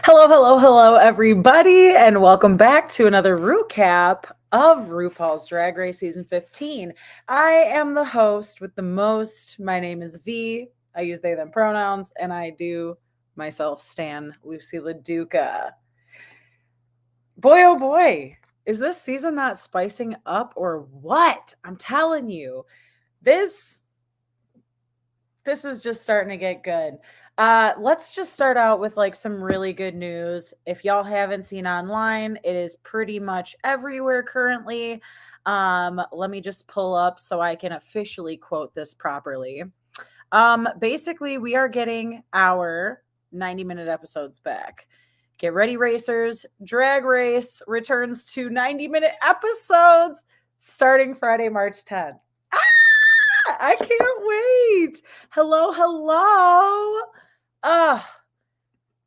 Hello, hello, hello, everybody, and welcome back to another recap of RuPaul's Drag Race Season 15. I am the host with the most. My name is V. I use they, them pronouns, and I do myself stan Lucy Laduca. Boy, oh boy, is this season not spicing up or what? I'm telling you, this is just starting to get good. Let's just start out with like some really good news. If y'all haven't seen online, it is pretty much everywhere currently. Let me just pull up so I can officially quote this properly. Basically, we are getting our 90-minute episodes back. Get ready, racers. Drag Race returns to 90-minute episodes starting Friday, March 10th. I can't wait. Hello, hello.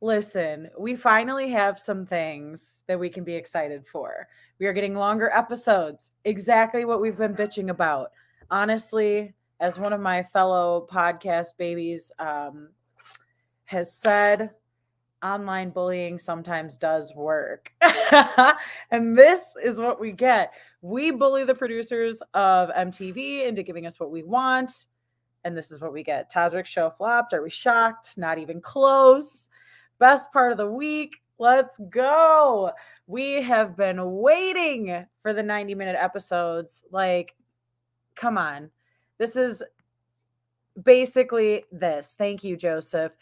Listen, we finally have some things that we can be excited for. We are getting longer episodes. Exactly what we've been bitching about. Honestly, as one of my fellow podcast babies has said, online bullying sometimes does work. And this is what we get. We bully the producers of MTV into giving us what we want. And this is what we get. Todrick's show flopped. Are we shocked? Not even close. Best part of the week. Let's go. We have been waiting for the 90-minute episodes. Like, come on. This is basically this. Thank you, Joseph.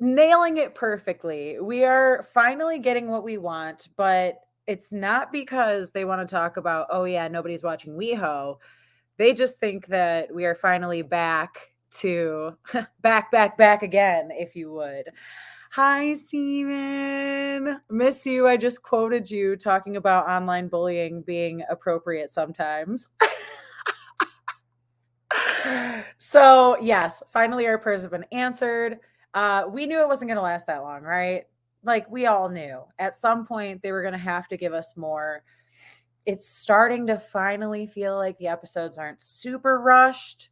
Nailing it perfectly. We are finally getting what we want, but it's not because they want to talk about, oh yeah, nobody's watching WeHo. They just think that we are finally back to back again, if you would. Hi, Steven. Miss you. I just quoted you talking about online bullying being appropriate sometimes. So yes, finally our prayers have been answered. We knew it wasn't going to last that long, right? Like we all knew at some point they were going to have to give us more. It's starting to finally feel like the episodes aren't super rushed.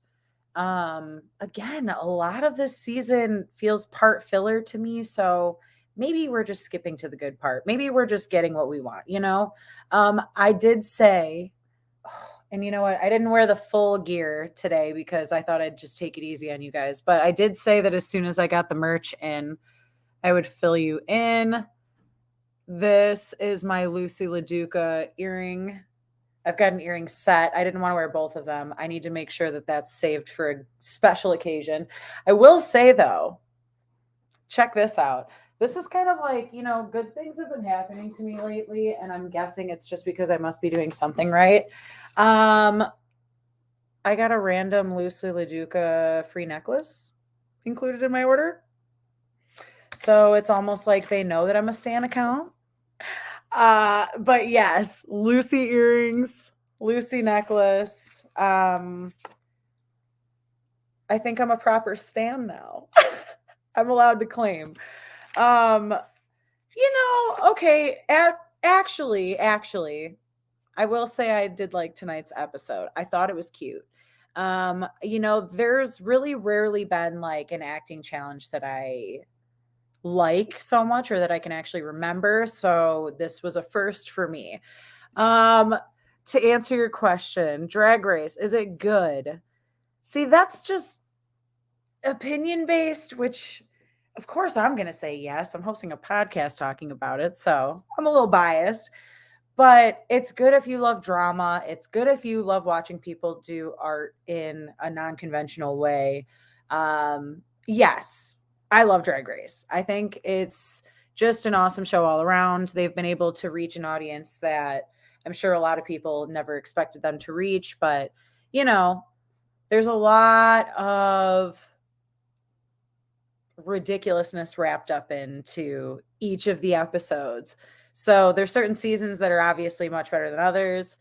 Again, a lot of this season feels part filler to me. So maybe we're just skipping to the good part. Maybe we're just getting what we want, you know? I did say, and you know what? I didn't wear the full gear today because I thought I'd just take it easy on you guys. But I did say that as soon as I got the merch in, I would fill you in. This is my Lucy Laduca earring. I've got an earring set. I didn't want to wear both of them. I need to make sure that that's saved for a special occasion. I will say, though, check this out. This is kind of like, you know, good things have been happening to me lately, and I'm guessing it's just because I must be doing something right. I got a random Lucy Laduca free necklace included in my order. So it's almost like they know that I'm a Stan account. But yes, Lucy earrings, Lucy necklace. I think I'm a proper Stan now. I'm allowed to claim. Okay. Actually, I will say I did like tonight's episode. I thought it was cute. There's really rarely been like an acting challenge that I like so much or that I can actually remember. So this was a first for me. To answer your question, Drag Race, is it good? See, that's just opinion based, which of course I'm going to say yes. I'm hosting a podcast talking about it, so I'm a little biased. But it's good if you love drama. It's good if you love watching people do art in a non-conventional way. Yes, I love Drag Race. I think it's just an awesome show all around. They've been able to reach an audience that I'm sure a lot of people never expected them to reach. But, there's a lot of ridiculousness wrapped up into each of the episodes. So there's certain seasons that are obviously much better than others.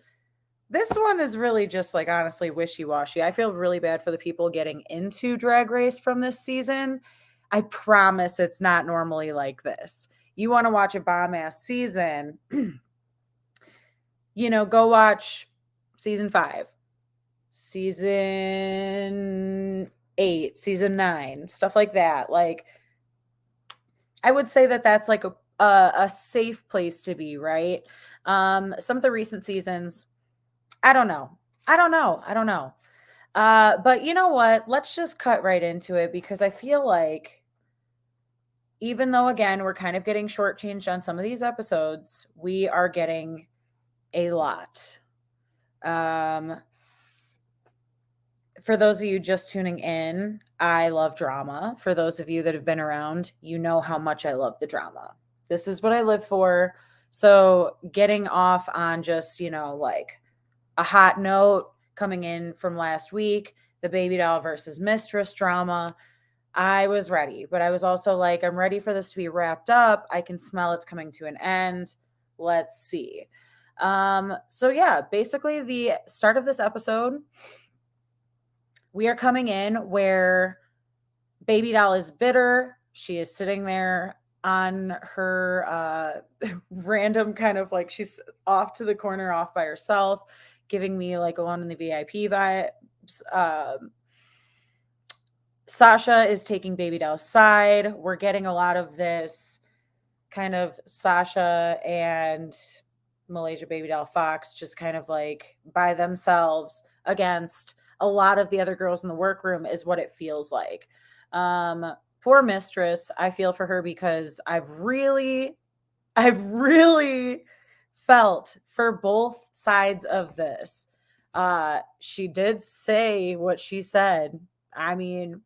This one is really just like honestly wishy-washy. I feel really bad for the people getting into Drag Race from this season. I promise it's not normally like this. You want to watch a bomb-ass season, go watch season 5, season 8, season 9, stuff like that. Like, I would say that that's like a safe place to be, right? Some of the recent seasons, I don't know. I don't know. I don't know. But you know what? Let's just cut right into it because I feel like even though again we're kind of getting shortchanged on some of these episodes, we are getting a lot. For those of you just tuning in, I love drama. For those of you that have been around, you know how much I love the drama. This is what I live for. So getting off on just, like a hot note coming in from last week, the baby doll versus mistress drama, I was ready, but I was also like, I'm ready for this to be wrapped up. I can smell it's coming to an end. Let's see. So yeah, basically the start of this episode, we are coming in where baby doll is bitter. She is sitting there on her random kind of like she's off to the corner off by herself, giving me like Alone in the VIP vibes. Sasha is taking baby doll's side. We're getting a lot of this kind of Sasha and Malaysia baby doll Fox just kind of like by themselves against a lot of the other girls in the workroom is what it feels like. Poor mistress. I feel for her because I've really felt for both sides of this. She did say what she said. I mean,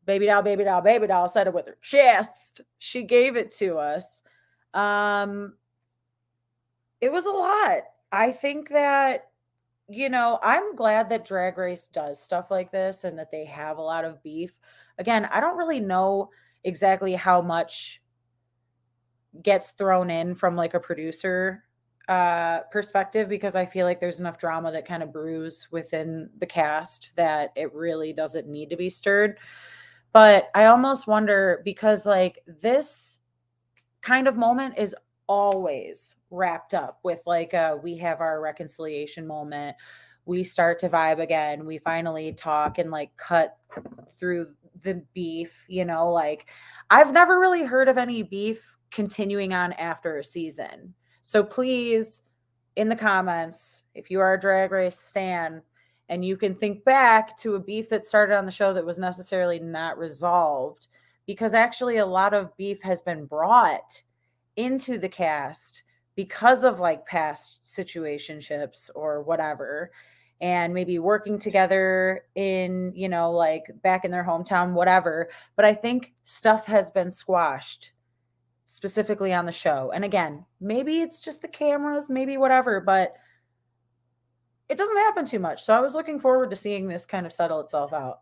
baby doll, baby doll, baby doll said it with her chest. She gave it to us. It was a lot. I think that, I'm glad that Drag Race does stuff like this and that they have a lot of beef. Again, I don't really know exactly how much gets thrown in from like a producer perspective because I feel like there's enough drama that kind of brews within the cast that it really doesn't need to be stirred. But I almost wonder because like this kind of moment is always wrapped up with like we have our reconciliation moment. We start to vibe again. We finally talk and like cut through the beef, like I've never really heard of any beef continuing on after a season. So please, in the comments, if you are a Drag Race stan and you can think back to a beef that started on the show that was necessarily not resolved, because actually a lot of beef has been brought into the cast because of like past situationships or whatever, and maybe working together in, like back in their hometown, whatever. But I think stuff has been squashed specifically on the show. And again, maybe it's just the cameras, maybe whatever, but it doesn't happen too much. So I was looking forward to seeing this kind of settle itself out.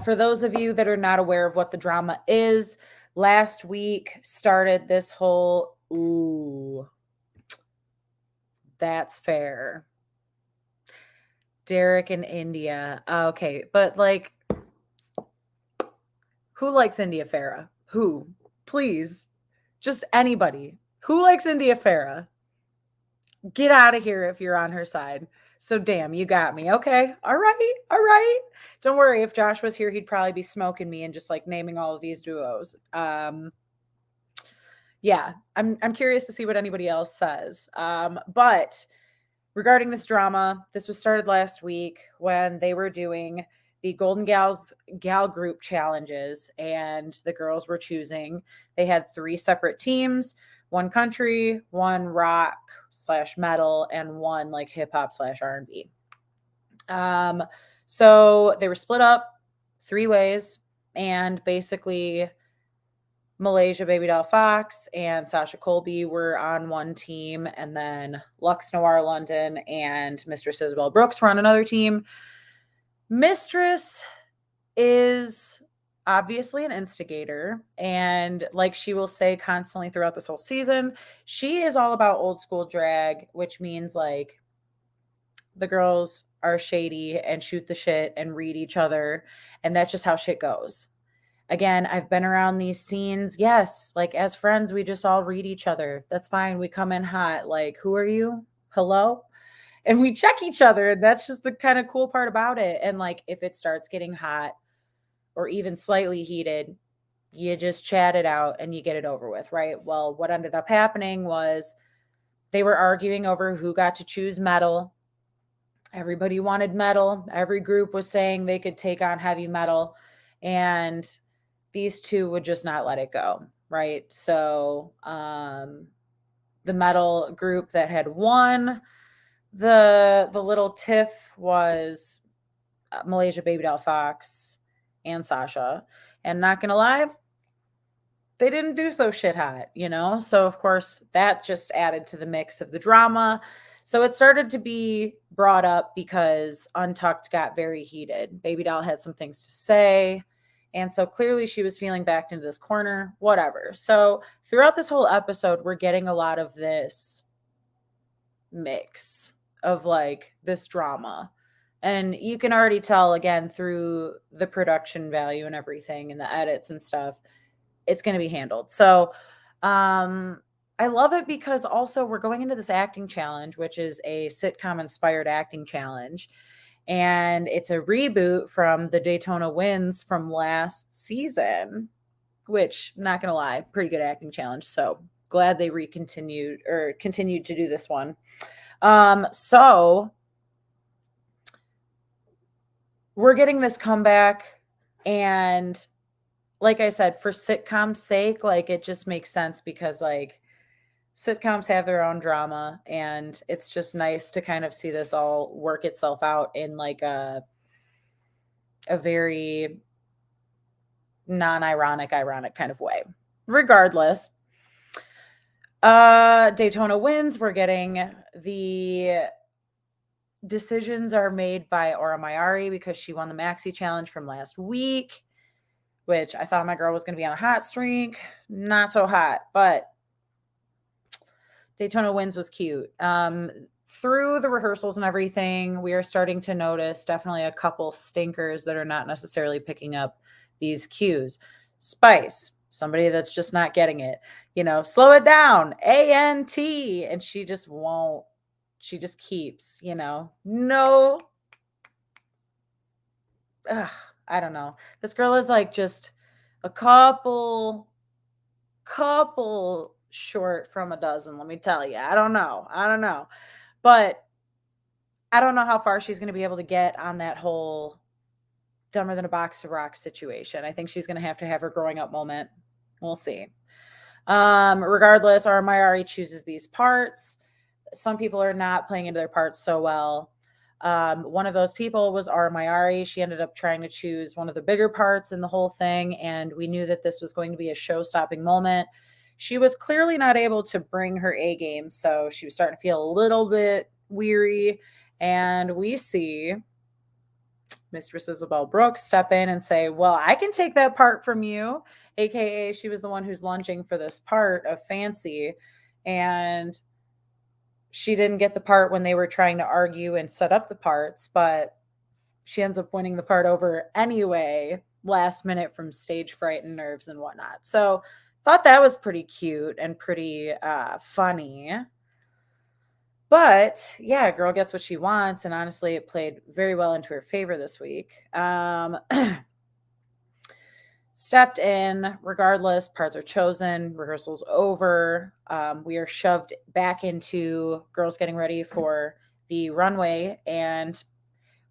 For those of you that are not aware of what the drama is, last week started this whole, ooh, that's fair. Derek and India. Okay, but like, who likes India Farah? Who? Please. Just anybody. Who likes India Farah? Get out of here if you're on her side. So damn, you got me. Okay. All right. All right. Don't worry. If Josh was here, he'd probably be smoking me and just like naming all of these duos. Yeah, I'm curious to see what anybody else says. But regarding this drama, this was started last week when they were doing the Golden Gal Group challenges, and the girls were choosing. They had 3 separate teams: one country, one rock / metal, and one like hip hop / R&B. So they were split up 3 ways, and basically Malaysia Baby Doll Fox and Sasha Colby were on one team, and then Lux Noir London and Mistress Isabel Brooks were on another team. Mistress is obviously an instigator, and like she will say constantly throughout this whole season, she is all about old school drag, which means like the girls are shady and shoot the shit and read each other, and that's just how shit goes. Again, I've been around these scenes. Yes, like as friends, we just all read each other. That's fine. We come in hot. Like, who are you? Hello? And we check each other. And that's just the kind of cool part about it. And like, if it starts getting hot, or even slightly heated, you just chat it out and you get it over with, right? Well, what ended up happening was they were arguing over who got to choose metal. Everybody wanted metal. Every group was saying they could take on heavy metal, and these two would just not let it go, right? So the metal group that had won the little tiff was Malaysia, Baby Doll Fox, and Sasha. And not gonna lie, they didn't do so shit hot, you know? So, of course, that just added to the mix of the drama. So it started to be brought up because Untucked got very heated. Baby Doll had some things to say. And so clearly she was feeling backed into this corner, whatever. So throughout this whole episode, we're getting a lot of this mix of like this drama. And you can already tell again through the production value and everything and the edits and stuff, it's going to be handled. So I love it because also we're going into this acting challenge, which is a sitcom inspired acting challenge. And it's a reboot from the Daytona Wins from last season, which, not going to lie, pretty good acting challenge. So glad they continued to do this one. So we're getting this comeback, and like I said, for sitcom's sake, like it just makes sense because like sitcoms have their own drama, and it's just nice to kind of see this all work itself out in like a very non-ironic, ironic kind of way. Regardless, Daytona Wins. We're getting the decisions are made by Aura Mayari because she won the Maxi Challenge from last week, which I thought my girl was going to be on a hot streak. Not so hot, but Daytona Wins was cute. Through the rehearsals and everything, we are starting to notice definitely a couple stinkers that are not necessarily picking up these cues. Spice, somebody that's just not getting it. You know, slow it down, A-N-T. And she just won't. She just keeps, you know, no. Ugh, I don't know. This girl is like just a couple short from a dozen, let me tell you. I don't know. But I don't know how far she's going to be able to get on that whole dumber than a box of rocks situation. I think she's going to have her growing up moment. We'll see. Regardless, our Mayari chooses these parts. Some people are not playing into their parts so well. One of those people was our Mayari. She ended up trying to choose one of the bigger parts in the whole thing, and we knew that this was going to be a show-stopping moment. She was clearly not able to bring her A game, so she was starting to feel a little bit weary, and we see Mistress Isabel Brooks step in and say, well, I can take that part from you, aka she was the one who's lunging for this part of Fancy, and she didn't get the part when they were trying to argue and set up the parts, but she ends up winning the part over anyway, last minute from stage fright and nerves and whatnot. So thought that was pretty cute and pretty funny. But yeah, girl gets what she wants, and honestly, it played very well into her favor this week. Stepped in, regardless, parts are chosen, rehearsals over. We are shoved back into girls getting ready for the runway, and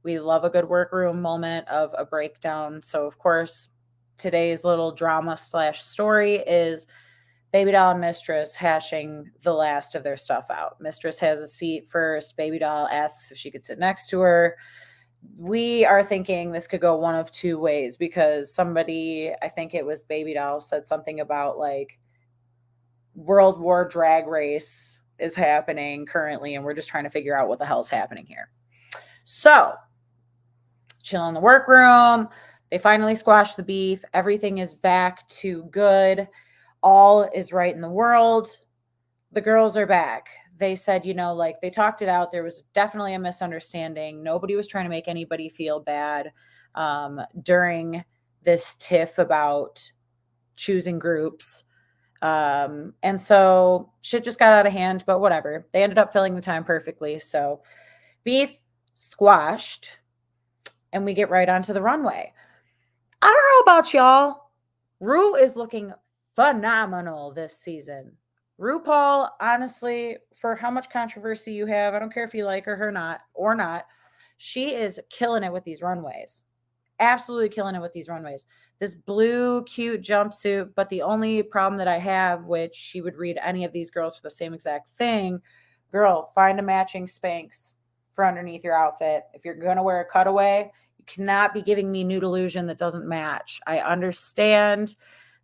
we love a good workroom moment of a breakdown. So, of course, today's little drama / story is Baby Doll and Mistress hashing the last of their stuff out. Mistress has a seat first. Baby Doll asks if she could sit next to her. We are thinking this could go one of two ways because somebody, I think it was Baby Doll, said something about like World War Drag Race is happening currently, and we're just trying to figure out what the hell's happening here. So, chill in the workroom. They finally squash the beef. Everything is back to good. All is right in the world. The girls are back. They said, you know, like they talked it out. There was definitely a misunderstanding. Nobody was trying to make anybody feel bad during this tiff about choosing groups. And so shit just got out of hand, but whatever. They ended up filling the time perfectly. So beef squashed, and we get right onto the runway. I don't know about y'all. Ru is looking phenomenal this season. RuPaul, honestly, for how much controversy you have, I don't care if you like her or not, she is killing it with these runways. Absolutely killing it with these runways. This blue, cute jumpsuit, but the only problem that I have, which she would read any of these girls for the same exact thing, girl, find a matching Spanx for underneath your outfit. If you're going to wear a cutaway, you cannot be giving me nude illusion that doesn't match. I understand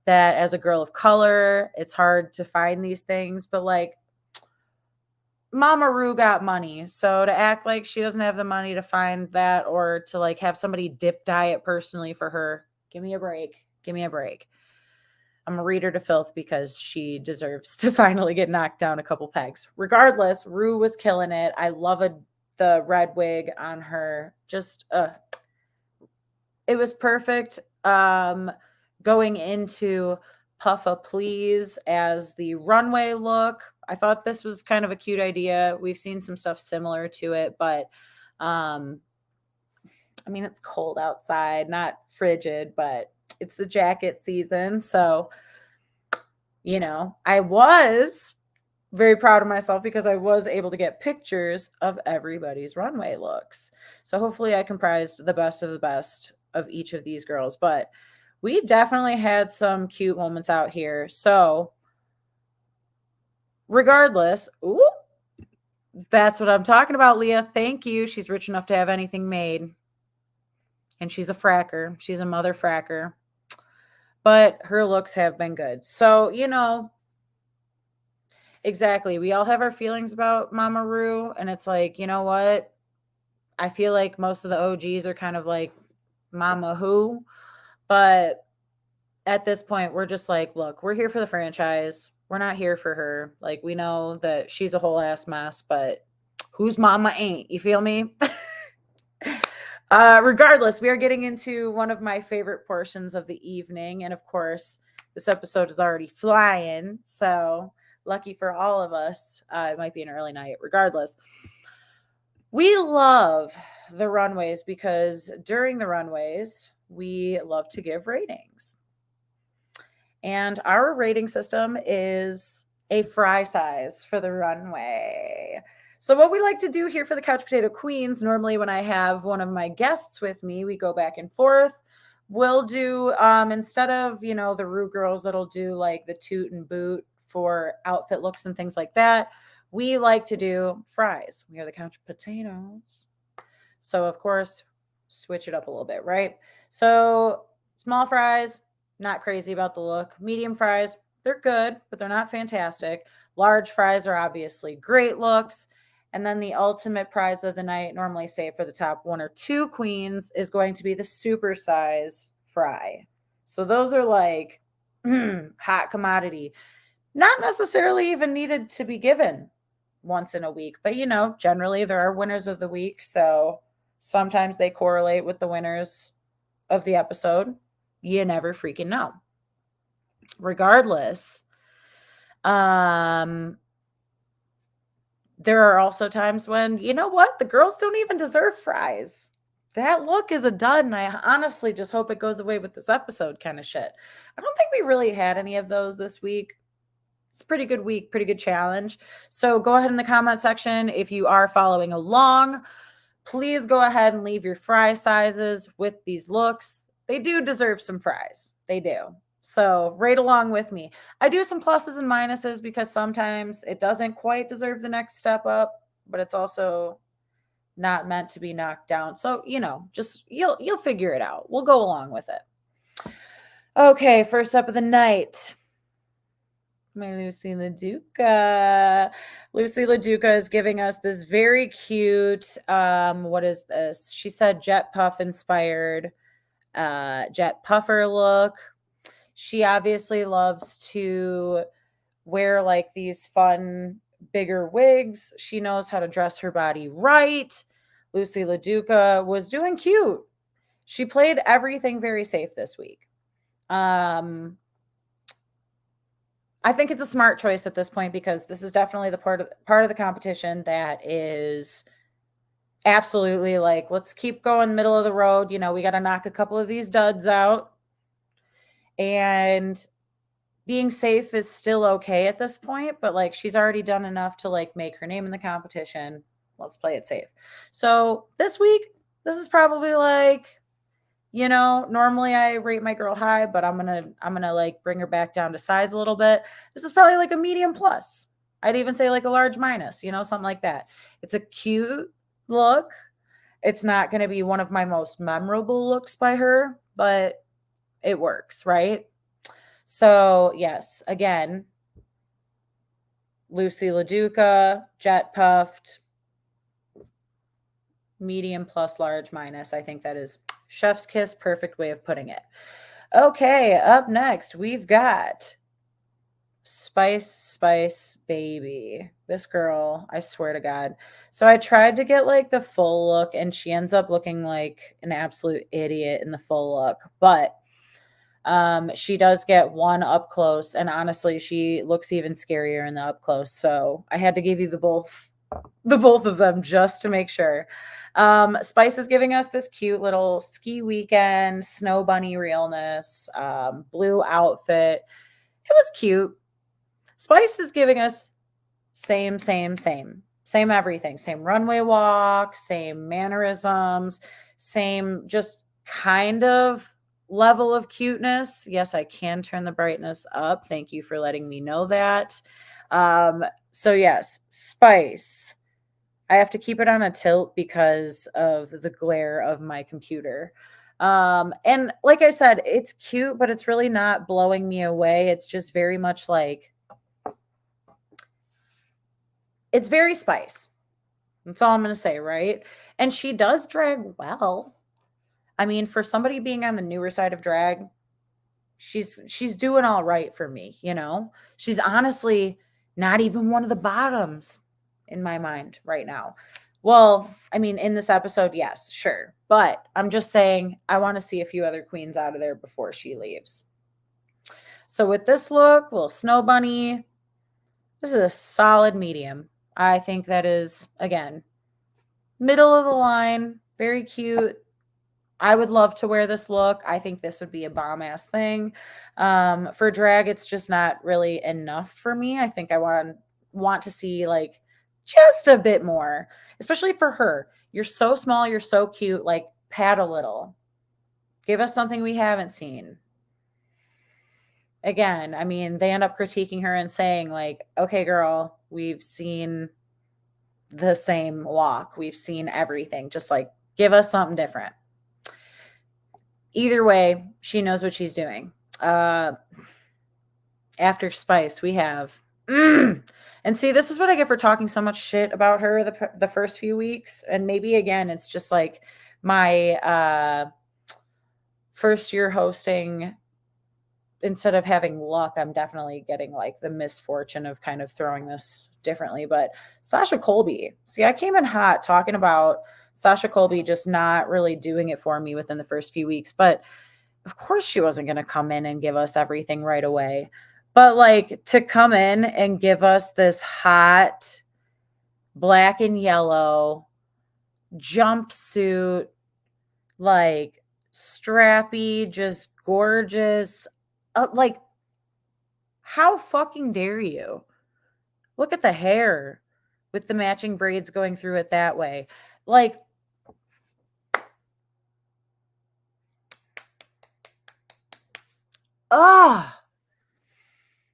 that as a girl of color, it's hard to find these things, but like, Mama Ru got money. So to act like she doesn't have the money to find that or to like have somebody dip dye it personally for her, give me a break. Give me a break. I'm a reader to filth because she deserves to finally get knocked down a couple pegs. Regardless, Ru was killing it. I love the red wig on her. Just it was perfect. Going into Puffa Please as the runway look. I thought this was kind of a cute idea. We've seen some stuff similar to it, but I mean, it's cold outside, not frigid, but it's the jacket season. So, you know, I was very proud of myself because I was able to get pictures of everybody's runway looks. So hopefully I comprised the best of each of these girls, but we definitely had some cute moments out here. So regardless, ooh, that's what I'm talking about, Leah. Thank you. She's rich enough to have anything made. And she's a fracker. She's a mother fracker. But her looks have been good. So, you know, exactly. We all have our feelings about Mama Ru. And it's like, you know what? I feel like most of the OGs are kind of like Mama Who. But at this point, we're just like, look, we're here for the franchise. We're not here for her. Like, we know that she's a whole ass mess, but whose mama ain't? You feel me? Regardless, we are getting into one of my favorite portions of the evening. And of course, this episode is already flying. So lucky for all of us. It might be an early night. Regardless, we love the runways because during the runways, we love to give ratings. And our rating system is a fry size for the runway. So what we like to do here for the Couch Potato Queens, normally when I have one of my guests with me, we go back and forth. We'll do, instead of, you know, the Ru girls that'll do like the toot and boot for outfit looks and things like that, we like to do fries. We are the Couch Potatoes. So of course, switch it up a little bit, right? So small fries, not crazy about the look. Medium fries, they're good, but they're not fantastic. Large fries are obviously great looks. And then the ultimate prize of the night, normally say for the top one or two queens, is going to be the super size fry. So those are like hot commodity. Not necessarily even needed to be given once in a week, but you know, generally there are winners of the week. So sometimes they correlate with the winners of the episode. You never freaking know. Regardless, there are also times when, you know what? The girls don't even deserve fries. That look is a dud, and I honestly just hope it goes away with this episode kind of shit. I don't think we really had any of those this week. It's a pretty good week, pretty good challenge. So go ahead in the comment section if you are following along. Please go ahead and leave your fry sizes with these looks. They do deserve some fries. They do. So right along with me. I do some pluses and minuses because sometimes it doesn't quite deserve the next step up, but it's also not meant to be knocked down. So, you know, just you'll figure it out. We'll go along with it. Okay, first up of the night. My Lucy Laduca. Lucy Laduca is giving us this very cute, what is this? She said Jet Puff inspired Jet Puffer look. She obviously loves to wear like these fun, bigger wigs. She knows how to dress her body right. Lucy Laduca was doing cute. She played everything very safe this week. I think it's a smart choice at this point because this is definitely the part of the competition that is absolutely like, let's keep going middle of the road. You know, we got to knock a couple of these duds out. And being safe is still okay at this point, but like she's already done enough to like make her name in the competition. Let's play it safe. So this week, this is probably like, normally I rate my girl high, but I'm gonna like bring her back down to size a little bit. This is probably like a medium plus. I'd even say like a large minus, something like that. It's a cute look. It's not going to be one of my most memorable looks by her, but it works, right? So, yes, again, Lucy Laduca, jet puffed, medium plus large minus. I think that is chef's kiss, perfect way of putting it. Okay, up next, we've got Spice Baby. This girl, I swear to God. So I tried to get like the full look, and she ends up looking like an absolute idiot in the full look. But she does get one up close, and honestly, she looks even scarier in the up close. So I had to give you the both of them just to make sure. Spice is giving us this cute little ski weekend, snow bunny realness, blue outfit. It was cute. Spice is giving us same everything, same runway walk, same mannerisms, same just kind of level of cuteness. Yes, I can turn the brightness up. Thank you for letting me know that. So yes, Spice. I have to keep it on a tilt because of the glare of my computer. And like I said, it's cute, but it's really not blowing me away. It's just very much like, it's very Spice. That's all I'm going to say, right? And she does drag well. I mean, for somebody being on the newer side of drag, she's doing all right for me, She's honestly not even one of the bottoms in my mind right now. Well, I mean, in this episode, yes, sure. But I'm just saying I want to see a few other queens out of there before she leaves. So with this look, little snow bunny, this is a solid medium. I think that is, again, middle of the line, very cute. I would love to wear this look. I think this would be a bomb ass thing. For drag, it's just not really enough for me. I think I want to see like just a bit more, especially for her. You're so small, you're so cute. Like, pat a little. Give us something we haven't seen. Again, I mean, they end up critiquing her and saying like, okay, girl, we've seen the same walk. We've seen everything. Just like, give us something different. Either way, she knows what she's doing. After Spice, we have and see, this is what I get for talking so much shit about her the first few weeks. And maybe again, it's just like my first year hosting. Instead of having luck, I'm definitely getting like the misfortune of kind of throwing this differently. But Sasha Colby, see, I came in hot talking about Sasha Colby just not really doing it for me within the first few weeks. But of course, she wasn't going to come in and give us everything right away. But like, to come in and give us this hot black and yellow jumpsuit, like strappy, just gorgeous. Like, how fucking dare you? Look at the hair with the matching braids going through it that way. Like,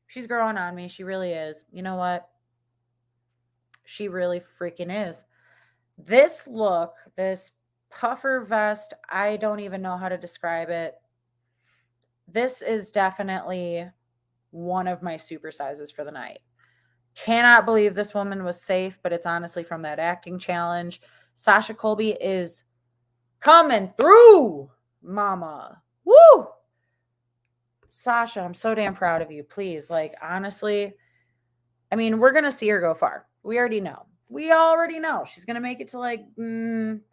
she's growing on me. She really is. You know what? She really freaking is. This look, this puffer vest, I don't even know how to describe it. This is definitely one of my super sizes for the night. Cannot believe this woman was safe, but it's honestly from that acting challenge. Sasha Colby is coming through, mama. Woo! Sasha, I'm so damn proud of you. Please, like, honestly, I mean, we're going to see her go far. We already know. She's going to make it to like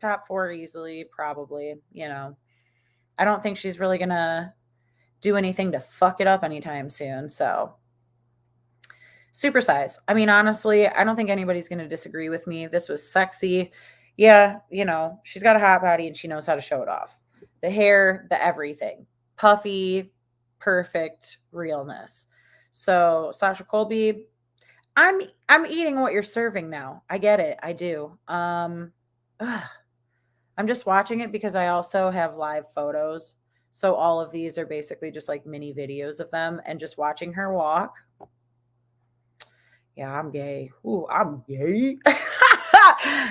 top 4 easily, probably, I don't think she's really going to do anything to fuck it up anytime soon. So, super size. I mean, honestly, I don't think anybody's going to disagree with me. This was sexy. Yeah, she's got a hot body and she knows how to show it off. The hair, the everything. Puffy, perfect realness. So Sasha Colby, I'm eating what you're serving now. I get it. I do. Ugh. I'm just watching it because I also have live photos. So all of these are basically just like mini videos of them and just watching her walk. Yeah, I'm gay. Ooh, I'm gay.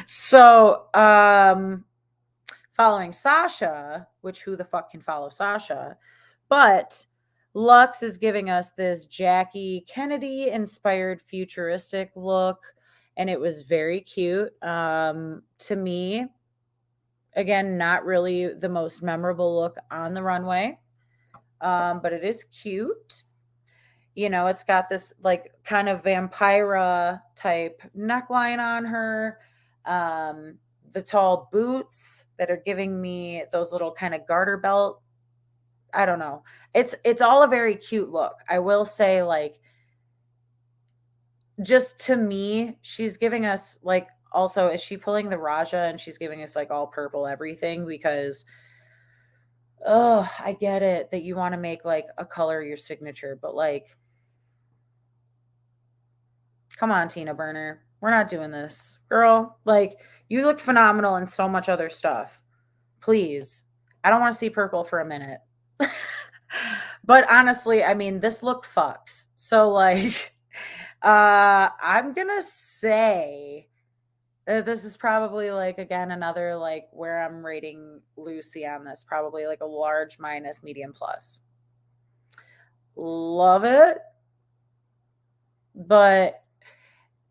So, following Sasha, which who the fuck can follow Sasha? But Lux is giving us this Jackie Kennedy inspired futuristic look, and it was very cute. To me, again, not really the most memorable look on the runway, but it is cute. You know, it's got this like kind of vampira type neckline on her. The tall boots that are giving me those little kind of garter belt. I don't know. It's all a very cute look. I will say, like, just to me, she's giving us like, also, is she pulling the Raja and she's giving us like all purple everything? Because oh, I get it that you want to make like a color your signature, but like, come on, Tina Burner. We're not doing this. Girl, like, you look phenomenal in so much other stuff. Please. I don't want to see purple for a minute. But honestly, I mean, this look fucks. So like I'm going to say that this is probably like again another like where I'm rating Lucy on this, probably like a large minus medium plus. Love it. But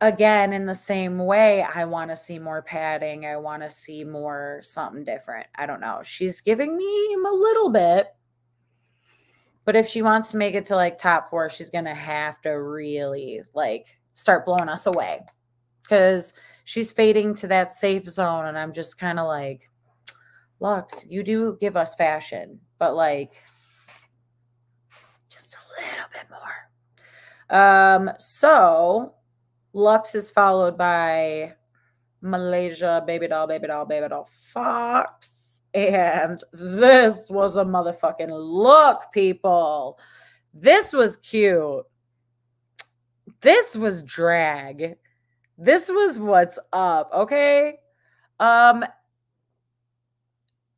again, in the same way, I want to see more padding. I want to see more something different. I don't know. She's giving me a little bit. But if she wants to make it to like top 4, she's going to have to really like start blowing us away. Because she's fading to that safe zone. And I'm just kind of like, Lux, you do give us fashion. But like, just a little bit more. So Lux is followed by Malaysia, Baby Doll, Baby Doll, Baby Doll Fox. And this was a motherfucking look, people. This was cute. This was drag. This was what's up, okay? Oh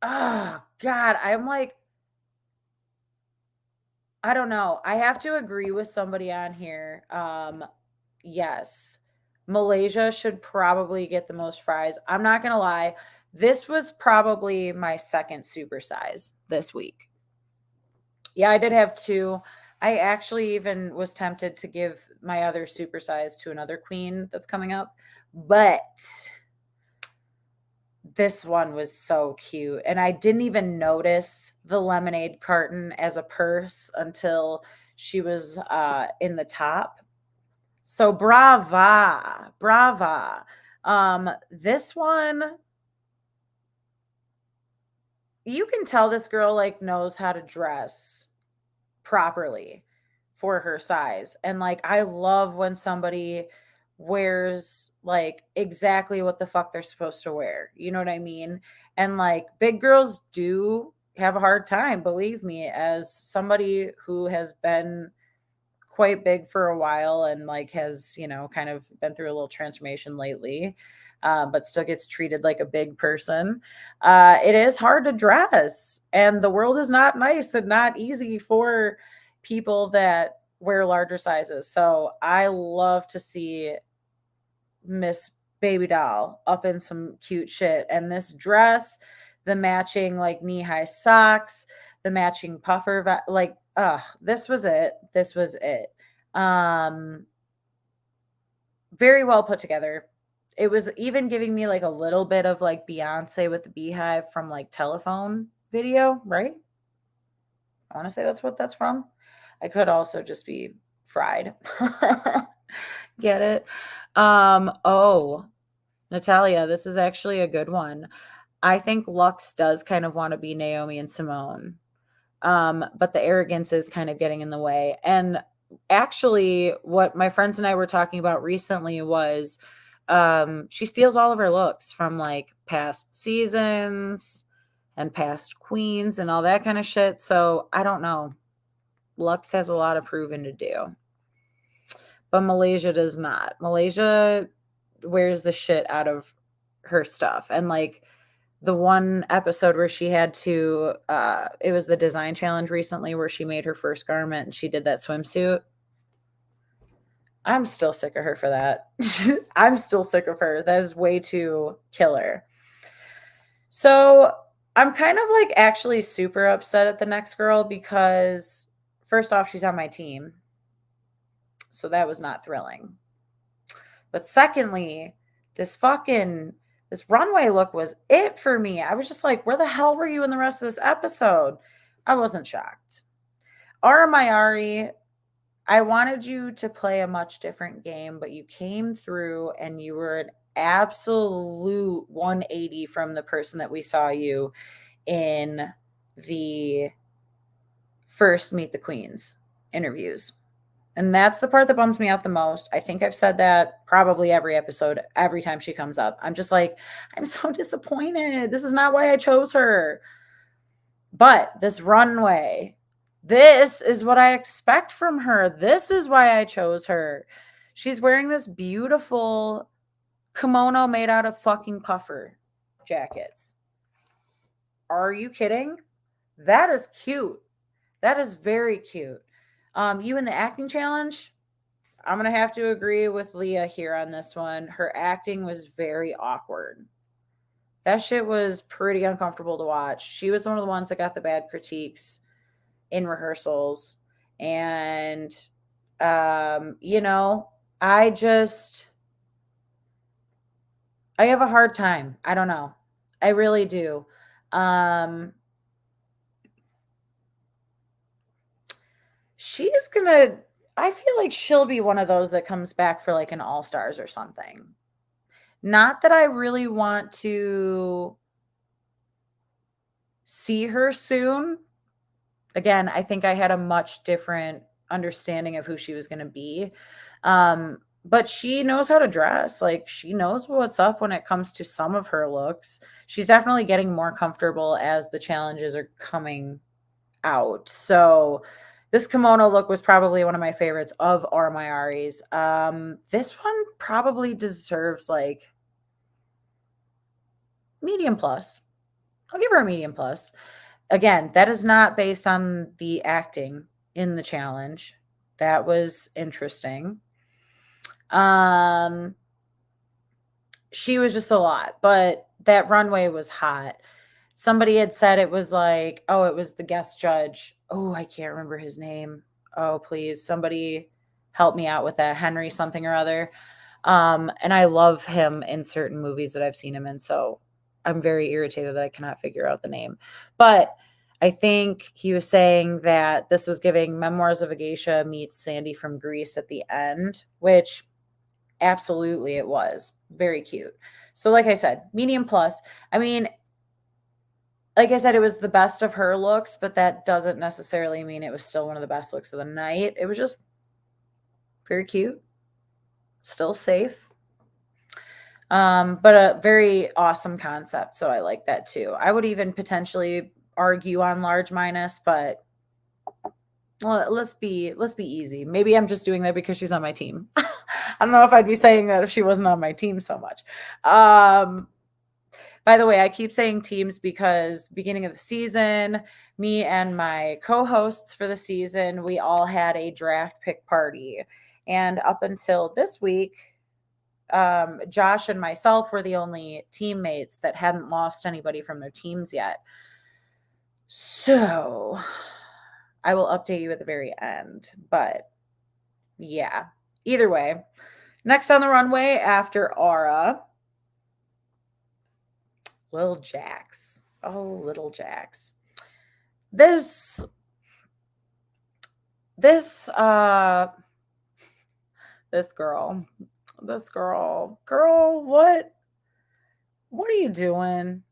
God, I'm like, I don't know. I have to agree with somebody on here. Yes. Malaysia should probably get the most fries. I'm not gonna lie. This was probably my second super size this week. Yeah, I did have 2. I actually even was tempted to give my other super size to another queen that's coming up, but this one was so cute. And I didn't even notice the lemonade carton as a purse until she was in the top. So brava, brava. This one, you can tell this girl like knows how to dress properly for her size. And like, I love when somebody wears like exactly what the fuck they're supposed to wear. You know what I mean? And like, big girls do have a hard time, believe me, as somebody who has been quite big for a while and like has, you know, kind of been through a little transformation lately. But still gets treated like a big person. It is hard to dress, and the world is not nice and not easy for people that wear larger sizes. So I love to see Miss Baby Doll up in some cute shit. And this dress, the matching like knee high socks, the matching puffer, like, this was it. This was it. Very well put together. It was even giving me like a little bit of like Beyonce with the beehive from like Telephone video, right? I want to say that's what that's from. I could also just be fried. Get it? Oh, Natalia, this is actually a good one. I think Lux does kind of want to be Naomi and Simone. But the arrogance is kind of getting in the way. And actually, what my friends and I were talking about recently was she steals all of her looks from like past seasons and past queens and all that kind of shit. So I don't know. Lux has a lot of proving to do. But Malaysia does not. Malaysia wears the shit out of her stuff. And like the one episode where she had to it was the design challenge recently where she made her first garment and she did that swimsuit. I'm still sick of her for that. I'm still sick of her. That is way too killer. So I'm kind of like actually super upset at the next girl because first off, she's on my team. So that was not thrilling. But secondly, this runway look was it for me. I was just like, where the hell were you in the rest of this episode? I wasn't shocked. Ara Mayari, I wanted you to play a much different game, but you came through and you were an absolute 180 from the person that we saw you in the first Meet the Queens interviews. And that's the part that bums me out the most. I think I've said that probably every episode, every time she comes up. I'm just like, I'm so disappointed. This is not why I chose her. But this runway, this is what I expect from her. This is why I chose her. She's wearing this beautiful kimono made out of fucking puffer jackets. Are you kidding? That is cute. That is very cute. You in the acting challenge, I'm going to have to agree with Leah here on this one. Her acting was very awkward. That shit was pretty uncomfortable to watch. She was one of the ones that got the bad critiques in rehearsals. And, you know, I have a hard time. I don't know. I really do. I feel like she'll be one of those that comes back for like an All-Stars or something. Not that I really want to see her soon. Again, I think I had a much different understanding of who she was going to be. But she knows how to dress. Like, she knows what's up when it comes to some of her looks. She's definitely getting more comfortable as the challenges are coming out. So this kimono look was probably one of my favorites of Ara Mayari's. This one probably deserves like medium plus. I'll give her a medium plus. Again, that is not based on the acting in the challenge. That was interesting. She was just a lot, but that runway was hot. Somebody had said it was like, oh, it was the guest judge. Oh, I can't remember his name. Oh, please, somebody help me out with that. Henry something or other. And I love him in certain movies that I've seen him in. So I'm very irritated that I cannot figure out the name. But I think he was saying that this was giving Memoirs of a Geisha meets Sandy from Greece at the end, which absolutely it was. Very cute. So like I said, medium plus. I mean, like I said, it was the best of her looks, but that doesn't necessarily mean it was still one of the best looks of the night. It was just very cute, still safe, but a very awesome concept. So I like that too. I would even potentially argue on large minus, but well, let's be easy. Maybe I'm just doing that because she's on my team. I don't know if I'd be saying that if she wasn't on my team so much. By the way, I keep saying teams because beginning of the season, me and my co-hosts for the season, we all had a draft pick party. And up until this week, Josh and myself were the only teammates that hadn't lost anybody from their teams yet. So I will update you at the very end. But yeah, either way. Next on the runway after Aura, Lil Jax. Oh, Little Jax. This girl, what are you doing?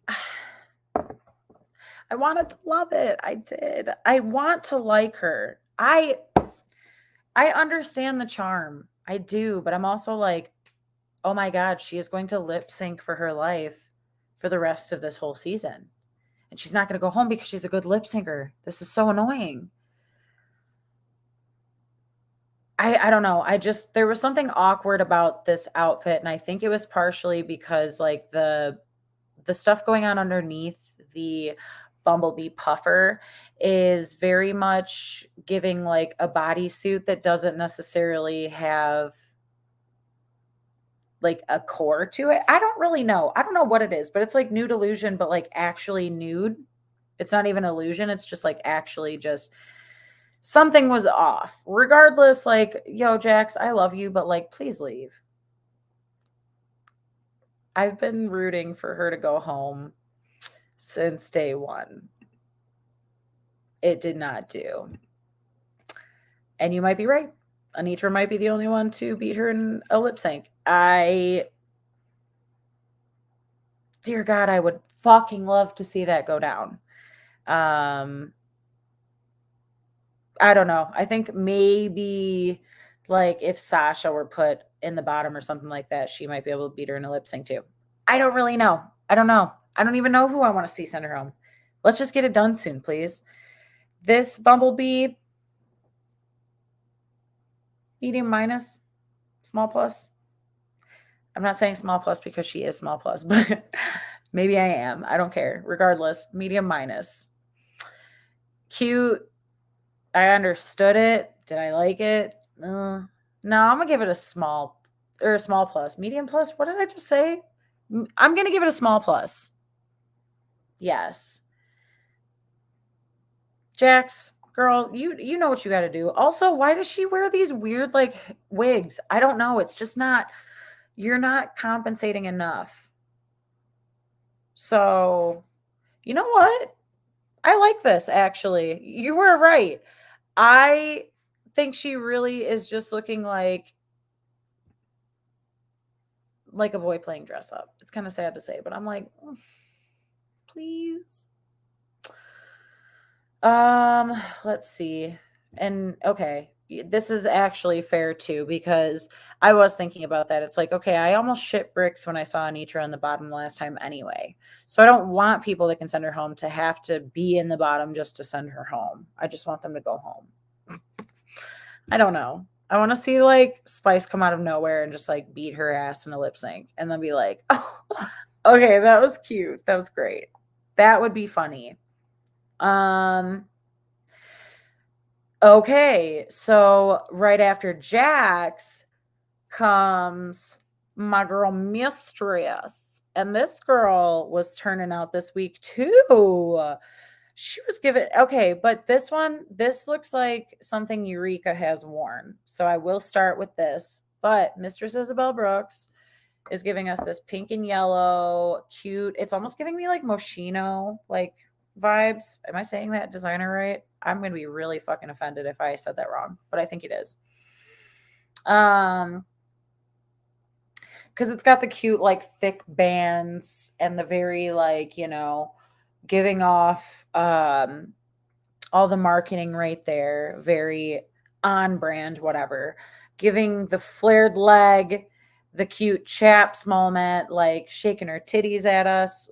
I wanted to love it. I did. I want to like her. I understand the charm. I do, but I'm also like, oh my God, she is going to lip sync for her life for the rest of this whole season. And she's not going to go home because she's a good lip syncer. This is so annoying. I don't know. There was something awkward about this outfit, and I think it was partially because like the stuff going on underneath the bumblebee puffer is very much giving like a bodysuit that doesn't necessarily have like a core to it. I don't really know. I don't know what it is, but it's like nude illusion, but like actually nude. It's not even illusion. It's just like actually just something was off. Regardless, like, yo, Jax, I love you, but like, please leave. I've been rooting for her to go home since day one. It did not do. And you might be right. Anitra might be the only one to beat her in a lip sync. Dear God, I would fucking love to see that go down. I don't know. I think maybe like if Sasha were put in the bottom or something like that, she might be able to beat her in a lip sync too. I don't really know. I don't know. I don't even know who I want to see send her home. Let's just get it done soon, please. This Bumblebee, medium minus, small plus. I'm not saying small plus because she is small plus, but maybe I am. I don't care. Regardless, medium minus. Cute. I understood it. Did I like it? No, I'm gonna give it a small plus. Medium plus. What did I just say? I'm gonna give it a small plus. Yes. Jax, girl, you know what you got to do. Also, why does she wear these weird like wigs? I don't know. It's just not. You're not compensating enough. So, you know what? I like this actually. You were right. I think she really is just looking like a boy playing dress up. It's kind of sad to say, but I'm like, please. Let's see. And okay, this is actually fair too because I was thinking about that. It's like, okay, I almost shit bricks when I saw Anitra in the bottom last time anyway. So I don't want people that can send her home to have to be in the bottom just to send her home. I just want them to go home. I don't know. I want to see like Spice come out of nowhere and just like beat her ass in a lip sync and then be like, oh, okay, that was cute. That was great. That would be funny. Okay, so right after Jax comes my girl Mistress. And this girl was turning out this week too. She was given okay, but this looks like something Eureka has worn. So I will start with this. But Mistress Isabel Brooks is giving us this pink and yellow, cute. It's almost giving me like Moschino, like vibes. Am I saying that designer right? I'm going to be really fucking offended if I said that wrong, but I think it is. Because it's got the cute, like, thick bands and the very, like, giving off all the marketing right there. Very on brand, whatever. Giving the flared leg, the cute chaps moment, like shaking her titties at us.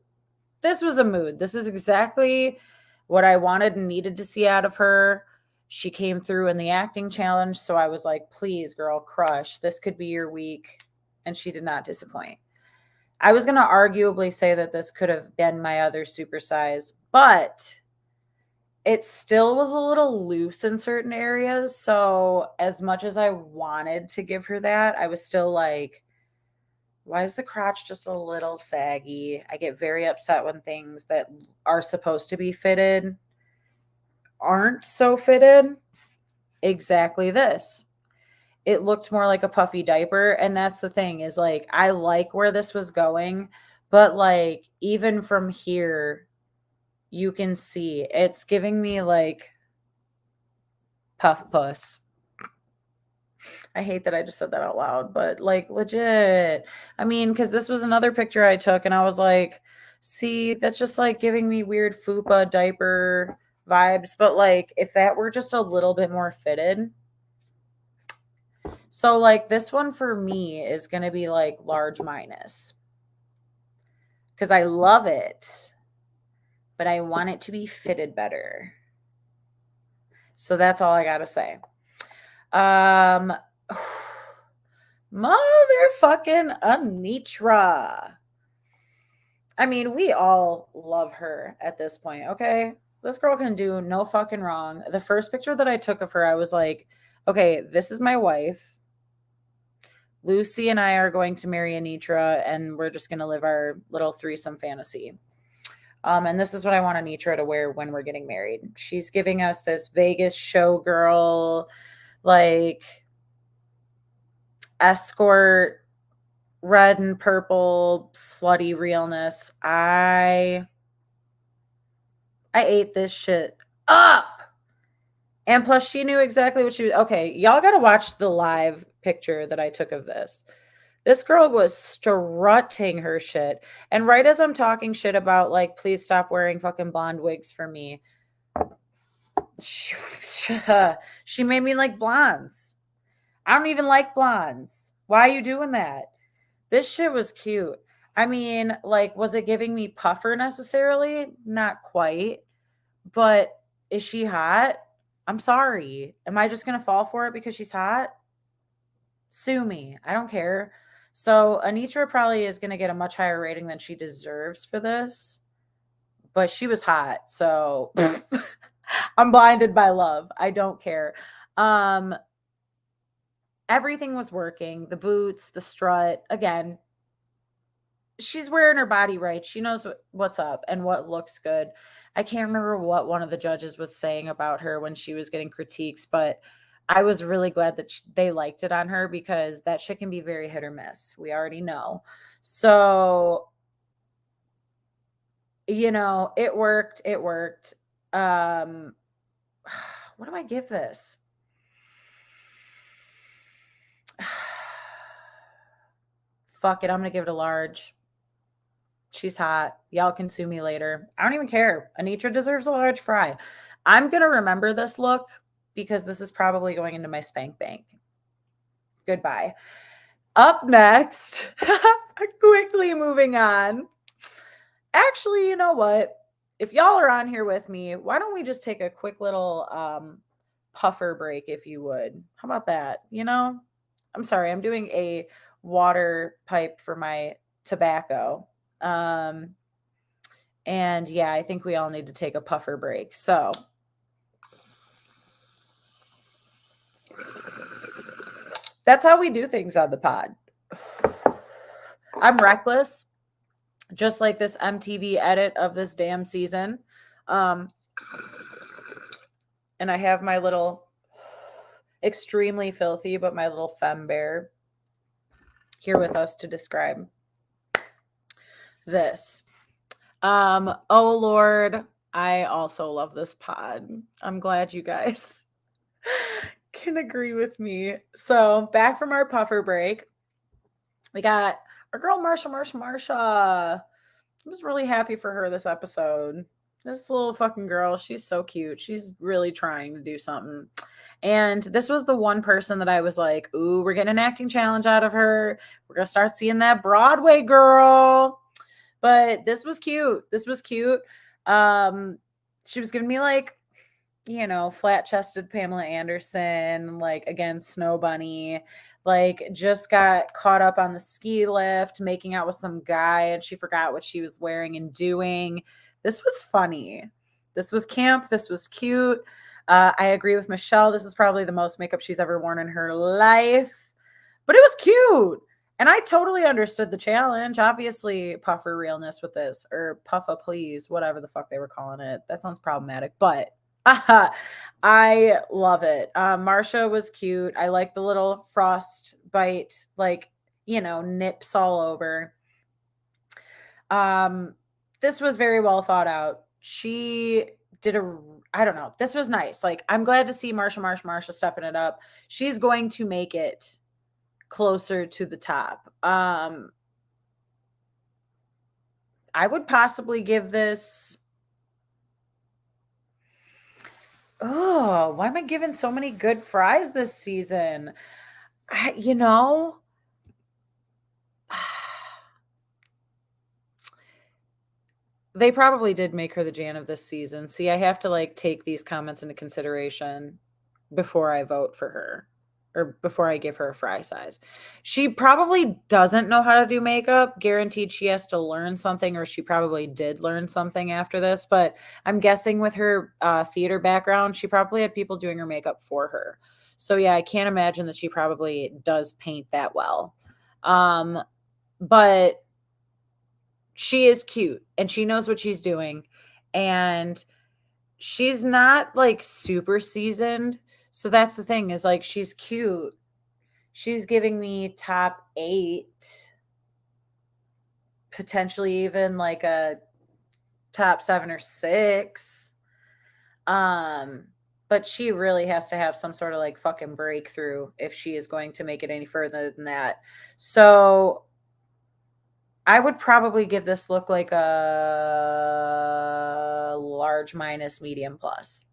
This was a mood. This is exactly what I wanted and needed to see out of her. She came through in the acting challenge, so I was like, please, girl, crush. This could be your week. And she did not disappoint. I was going to arguably say that this could have been my other supersize, but it still was a little loose in certain areas. So as much as I wanted to give her that, I was still like, why is the crotch just a little saggy? I get very upset when things that are supposed to be fitted aren't so fitted. Exactly this. It looked more like a puffy diaper. And that's the thing is like, I like where this was going, but like, even from here, you can see it's giving me like puff puss. I hate that I just said that out loud, but like legit. I mean, because this was another picture I took and I was like, see, that's just like giving me weird fupa diaper vibes. But like, if that were just a little bit more fitted. So like this one for me is going to be like large minus. Because I love it, but I want it to be fitted better. So that's all I got to say. Um, motherfucking Anitra. I mean, we all love her at this point, okay? This girl can do no fucking wrong. The first picture that I took of her, I was like, okay, this is my wife. Lucy and I are going to marry Anitra, and we're just going to live our little threesome fantasy. And this is what I want Anitra to wear when we're getting married. She's giving us this Vegas showgirl, like escort, red and purple, slutty realness. I ate this shit up. And plus, she knew exactly what she was. Okay, y'all got to watch the live picture that I took of this. This girl was strutting her shit. And right as I'm talking shit about, like, please stop wearing fucking blonde wigs for me, she made me like blondes. I don't even like blondes. Why are you doing that? This shit was cute. I mean, like, was it giving me puffer necessarily? Not quite. But is she hot? I'm sorry. Am I just going to fall for it because she's hot? Sue me. I don't care. So Anitra probably is going to get a much higher rating than she deserves for this. But she was hot. So I'm blinded by love. I don't care. Everything was working. The boots, the strut. Again, she's wearing her body right. She knows what's up and what looks good. I can't remember what one of the judges was saying about her when she was getting critiques, but I was really glad that they liked it on her because that shit can be very hit or miss. We already know. So, you know, it worked. It worked. What do I give this? Fuck it. I'm going to give it a large. She's hot. Y'all can sue me later. I don't even care. Anitra deserves a large fry. I'm going to remember this look because this is probably going into my spank bank. Goodbye. Up next, quickly moving on. Actually, you know what? If y'all are on here with me, why don't we just take a quick little puffer break, if you would? How about that? You know, I'm sorry, I'm doing a water pipe for my tobacco. And yeah, I think we all need to take a puffer break. So that's how we do things on the pod. I'm reckless, just like this MTV edit of this damn season. And I have my little extremely filthy, but my little femme bear here with us to describe this. Oh Lord, I also love this pod. I'm glad you guys can agree with me. So back from our puffer break, we got our girl Marsha. I was really happy for her this episode. This little fucking girl, she's so cute. She's really trying to do something. And this was the one person that I was like, ooh, we're getting an acting challenge out of her. We're going to start seeing that Broadway girl. But this was cute. This was cute. She was giving me like, you know, flat-chested Pamela Anderson, like again, Snow Bunny, like just got caught up on the ski lift, making out with some guy, and she forgot what she was wearing and doing. This was funny. This was camp. This was cute. I agree with Michelle. This is probably the most makeup she's ever worn in her life, but it was cute. And I totally understood the challenge. Obviously, puffer realness with this, or puffa please, whatever the fuck they were calling it. That sounds problematic, but I love it. Marsha was cute. I like the little frost bite, like, you know, nips all over. This was very well thought out. She did I don't know. This was nice. Like, I'm glad to see Marsha stepping it up. She's going to make it closer to the top. I would possibly give this. Oh, why am I giving so many good fries this season? You know, they probably did make her the Jan of this season. See, I have to like take these comments into consideration before I vote for her. or before I give her a fry size. She probably doesn't know how to do makeup. Guaranteed she has to learn something, or she probably did learn something after this. But I'm guessing with her theater background, she probably had people doing her makeup for her. So yeah, I can't imagine that she probably does paint that well. But she is cute and she knows what she's doing. And she's not like super seasoned. So that's the thing, is like she's cute. She's giving me top 8, potentially even like a top 7 or 6. Um, but she really has to have some sort of like fucking breakthrough if she is going to make it any further than that. So I would probably give this look like a large minus medium plus.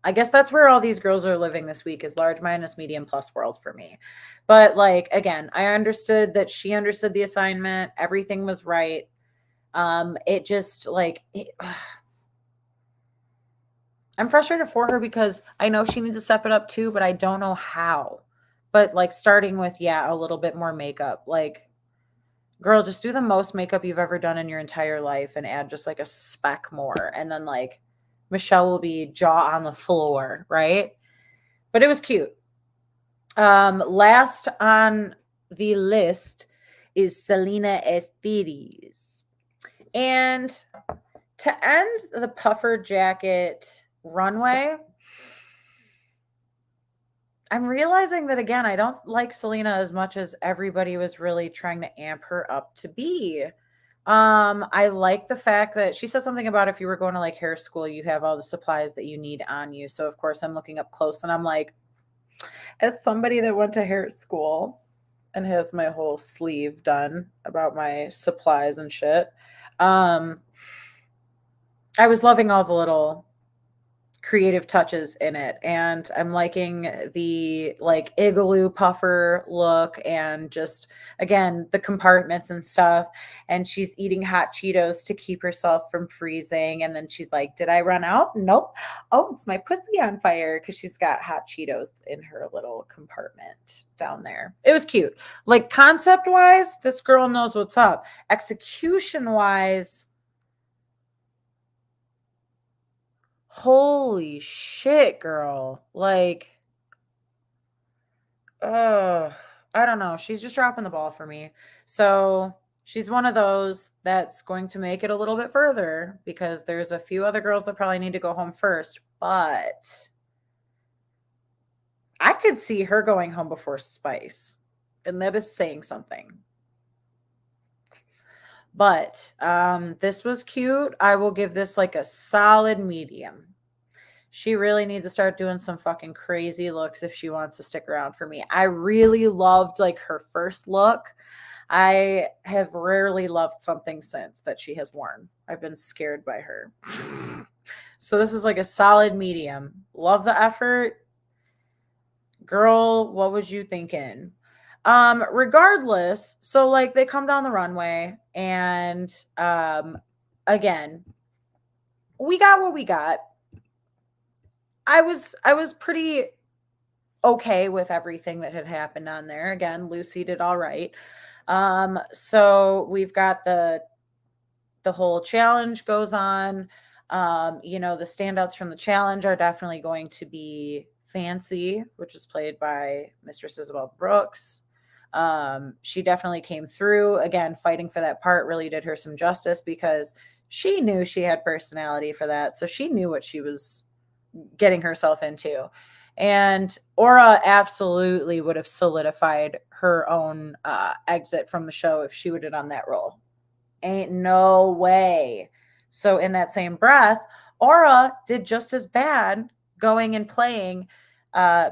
I guess that's where all these girls are living this week, is large minus medium plus world for me. But like, again, I understood that she understood the assignment. Everything was right. It just like, I'm frustrated for her because I know she needs to step it up too, but I don't know how. But like starting with, yeah, a little bit more makeup. Like, girl, just do the most makeup you've ever done in your entire life and add just like a speck more. And then like Michelle will be jaw on the floor, right? But it was cute. Last on the list is Selena Estes. And to end the puffer jacket runway, I'm realizing that again, I don't like Selena as much as everybody was really trying to amp her up to be. I like the fact that she said something about if you were going to like hair school, you have all the supplies that you need on you. So of course I'm looking up close and I'm like, as somebody that went to hair school and has my whole sleeve done about my supplies and shit, I was loving all the little creative touches in it, and I'm liking the like igloo puffer look, and just again the compartments and stuff. And she's eating hot Cheetos to keep herself from freezing, and then she's like, did I run out? Nope. Oh, it's my pussy on fire, because she's got hot Cheetos in her little compartment down there. It was cute. Like concept wise, this girl knows what's up. Execution wise, holy shit, girl. Like, I don't know. She's just dropping the ball for me. So she's one of those that's going to make it a little bit further, because there's a few other girls that probably need to go home first. But I could see her going home before Spice. And that is saying something. But this was cute. I will give this like a solid medium. She really needs to start doing some fucking crazy looks if she wants to stick around for me. I really loved like her first look. I have rarely loved something since that she has worn. I've been scared by her. So this is like a solid medium. Love the effort. Girl, what was you thinking? Regardless, so like they come down the runway, and again, we got what we got. I was pretty okay with everything that had happened on there. Again, Lucy did all right. So we've got the whole challenge goes on. The standouts from the challenge are definitely going to be Fancy, which was played by Mistress Isabel Brooks. She definitely came through. Again, fighting for that part really did her some justice, because she knew she had personality for that. So she knew what she was getting herself into. And Aura absolutely would have solidified her own exit from the show if she would have done that role. Ain't no way. So in that same breath, Aura did just as bad going and playing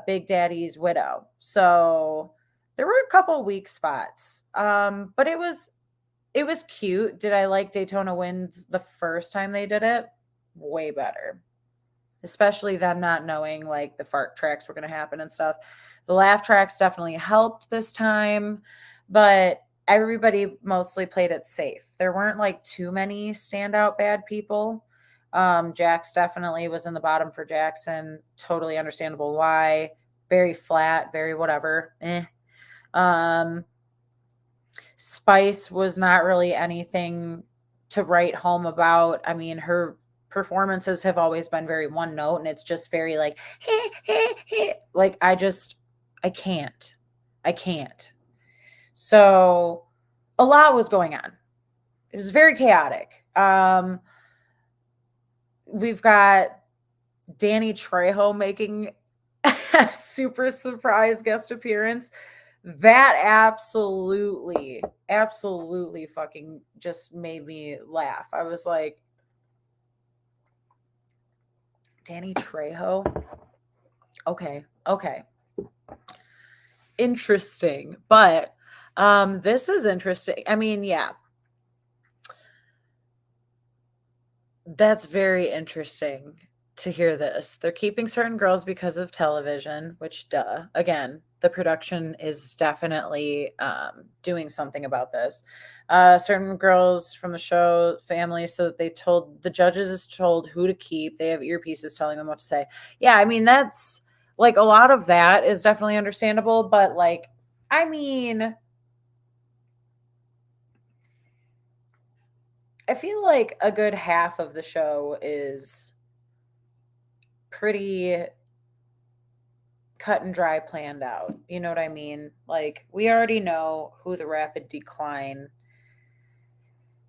Big Daddy's widow. So there were a couple weak spots. But it was cute. Did I like Daytona Winds the first time they did it? Way better. Especially them not knowing like the fart tracks were going to happen and stuff. The laugh tracks definitely helped this time, but everybody mostly played it safe. There weren't like too many standout bad people. Jax definitely was in the bottom for Jackson. Totally understandable why. very flat, very whatever. Spice was not really anything to write home about. I mean, her performances have always been very one note, and it's just very like, like I can't. I can't. So a lot was going on. It was very chaotic. We've got Danny Trejo making a super surprise guest appearance. That absolutely fucking just made me laugh. I was like, Danny Trejo? Okay. Interesting. But this is interesting. I mean, yeah. That's very interesting to hear this. They're keeping certain girls because of television, which, duh. Again, the production is definitely doing something about this. Certain girls from the show family, so that the judges is told who to keep. They have earpieces telling them what to say. Yeah, I mean, that's like a lot of that is definitely understandable, but like, I mean, I feel like a good half of the show is pretty cut and dry planned out. You know what I mean? Like, we already know who the rapid decline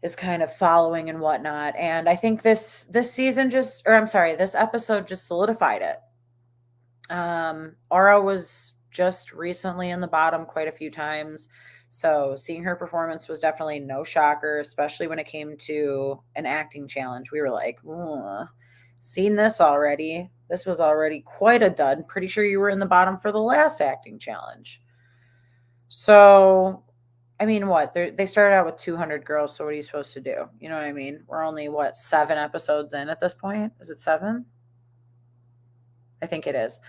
is kind of following and whatnot. And I think this season just, or I'm sorry, this episode just solidified it. Aura was just recently in the bottom quite a few times. So seeing her performance was definitely no shocker, especially when it came to an acting challenge. We were like, seen this already. This was already quite a dud. Pretty sure you were in the bottom for the last acting challenge. So, I mean, what? They started out with 200 girls, so what are you supposed to do? You know what I mean? We're only, 7 episodes in at this point? Is it 7? I think it is.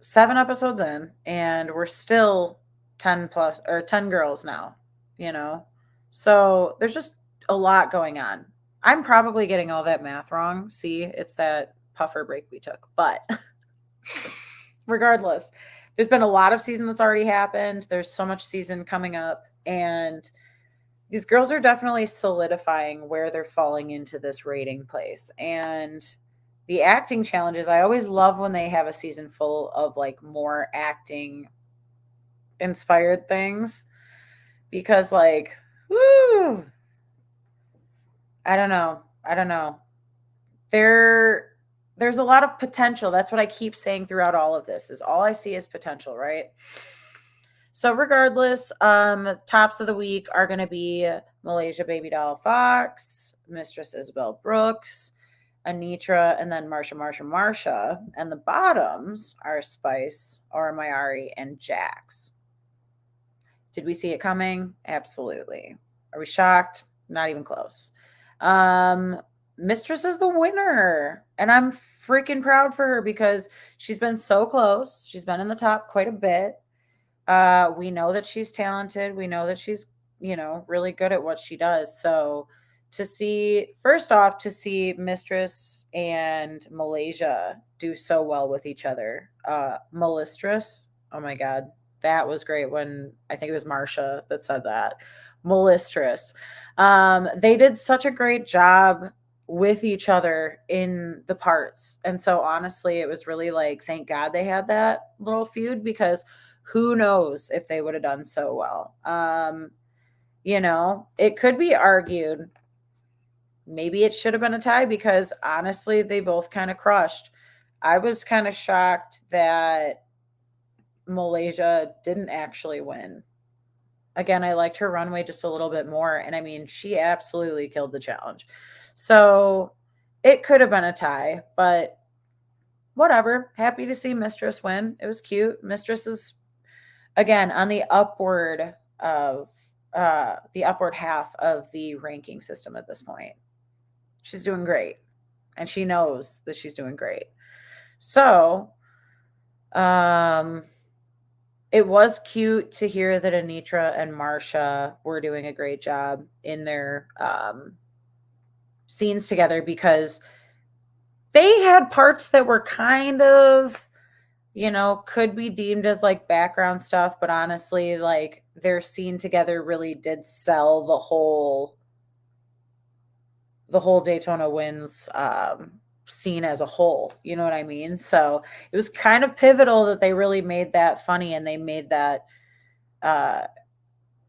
7 episodes in, and we're still 10 plus or 10 girls now, you know? So there's just a lot going on. I'm probably getting all that math wrong. See, it's that puffer break we took. But regardless, there's been a lot of season that's already happened. There's so much season coming up, and these girls are definitely solidifying where they're falling into this rating place. And the acting challenges, I always love when they have a season full of like more acting inspired things, because like, woo, I don't know. There's a lot of potential. That's what I keep saying throughout all of this, is all I see is potential, right? So regardless, tops of the week are going to be Malaysia Baby Doll Fox, Mistress Isabel Brooks, Anitra, and then Marsha. And the bottoms are Spice, Aura Mayari, and Jax. Did we see it coming? Absolutely. Are we shocked? Not even close. Mistress is the winner, and I'm freaking proud for her because she's been so close. She's been in the top quite a bit. We know that she's talented. We know that she's, really good at what she does. So to see Mistress and Malaysia do so well with each other. Malistress, oh my God, that was great when I think it was Marsha that said that. Malistress. They did such a great job with each other in the parts. And so honestly, it was really like, thank God they had that little feud, because who knows if they would have done so well. It could be argued. Maybe it should have been a tie, because honestly, they both kind of crushed. I was kind of shocked that Malaysia didn't actually win. Again, I liked her runway just a little bit more. And I mean, she absolutely killed the challenge. So it could have been a tie, but whatever. Happy to see Mistress win. It was cute. Mistress is, again, on the upward half of the ranking system at this point. She's doing great, and she knows that she's doing great. So, it was cute to hear that Anitra and Marsha were doing a great job in their scenes together, because they had parts that were kind of, could be deemed as like background stuff, but honestly, like their scene together really did sell the whole Daytona Wins scene as a whole. You know what I mean? So it was kind of pivotal that they really made that funny and they made that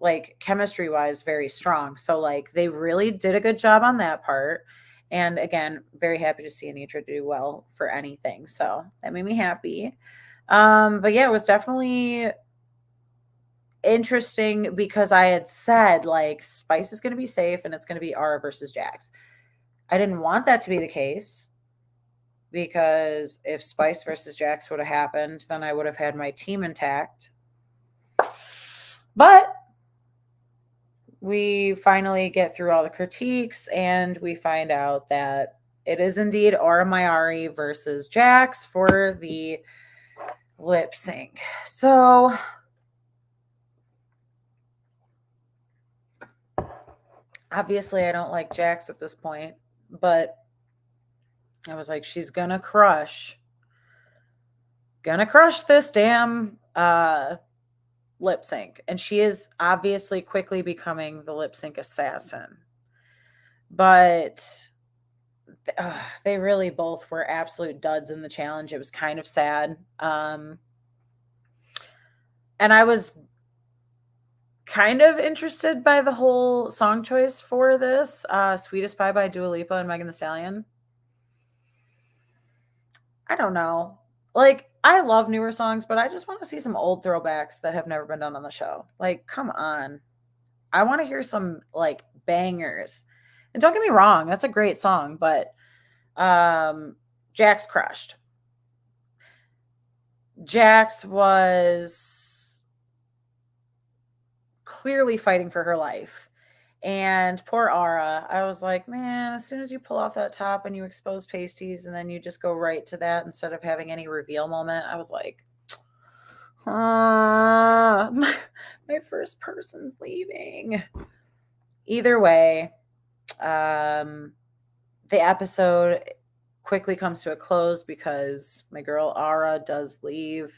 like chemistry wise very strong. So like they really did a good job on that part. And again, very happy to see Anitra do well for anything. So that made me happy. But yeah, it was definitely interesting because I had said like Spice is going to be safe and it's going to be Ara versus Jax. I didn't want that to be the case because if Spice versus Jax would have happened, then I would have had my team intact. But we finally get through all the critiques and we find out that it is indeed Aura Mayari versus Jax for the lip sync. So obviously I don't like Jax at this point, but I was like, she's gonna crush this damn lip sync. And she is obviously quickly becoming the lip sync assassin. But they really both were absolute duds in the challenge. It was kind of sad. And I was kind of interested by the whole song choice for this. Sweetest Pie by Dua Lipa and Megan Thee Stallion. I don't know. Like, I love newer songs, but I just want to see some old throwbacks that have never been done on the show. Like, come on. I want to hear some, like, bangers. And don't get me wrong, that's a great song, but Jax crushed. Jax was clearly fighting for her life. And poor Ara, I was like, man, as soon as you pull off that top and you expose pasties and then you just go right to that instead of having any reveal moment, I was like, my first person's leaving. Either way, the episode quickly comes to a close because my girl Ara does leave.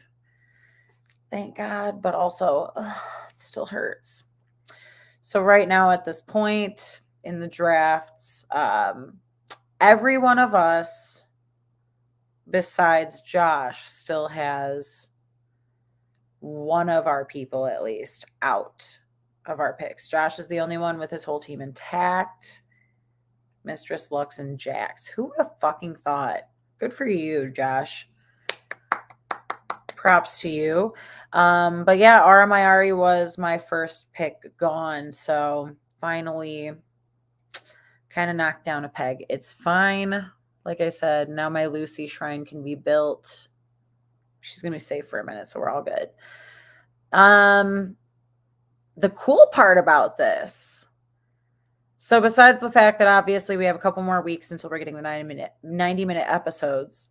Thank God, but also it still hurts. So right now at this point in the drafts, every one of us besides Josh still has one of our people at least out of our picks. Josh is the only one with his whole team intact. Mistress, Lux, and Jax. Who would have fucking thought? Good for you, Josh. Props to you. But yeah, Ara Mayari was my first pick gone. So finally kind of knocked down a peg. It's fine. Like I said, now my Lucy shrine can be built. She's going to be safe for a minute, so we're all good. The cool part about this, so besides the fact that obviously we have a couple more weeks until we're getting the 90-minute episodes,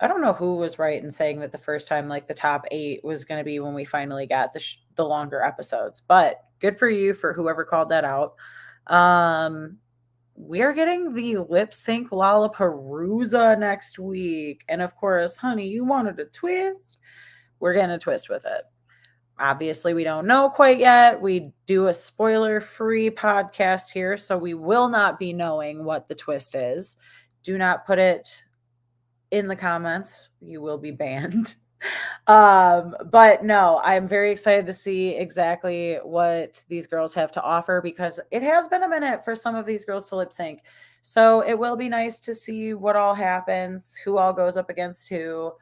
I don't know who was right in saying that the first time, like the top 8 was going to be when we finally got the longer episodes, but good for you for whoever called that out. We are getting the lip sync Lollapalooza next week. And of course, honey, you wanted a twist. We're getting a twist with it. Obviously, we don't know quite yet. We do a spoiler-free podcast here, so we will not be knowing what the twist is. Do not put it in the comments. You will be banned. But no, I'm very excited to see exactly what these girls have to offer because it has been a minute for some of these girls to lip sync. So it will be nice to see what all happens, who all goes up against who,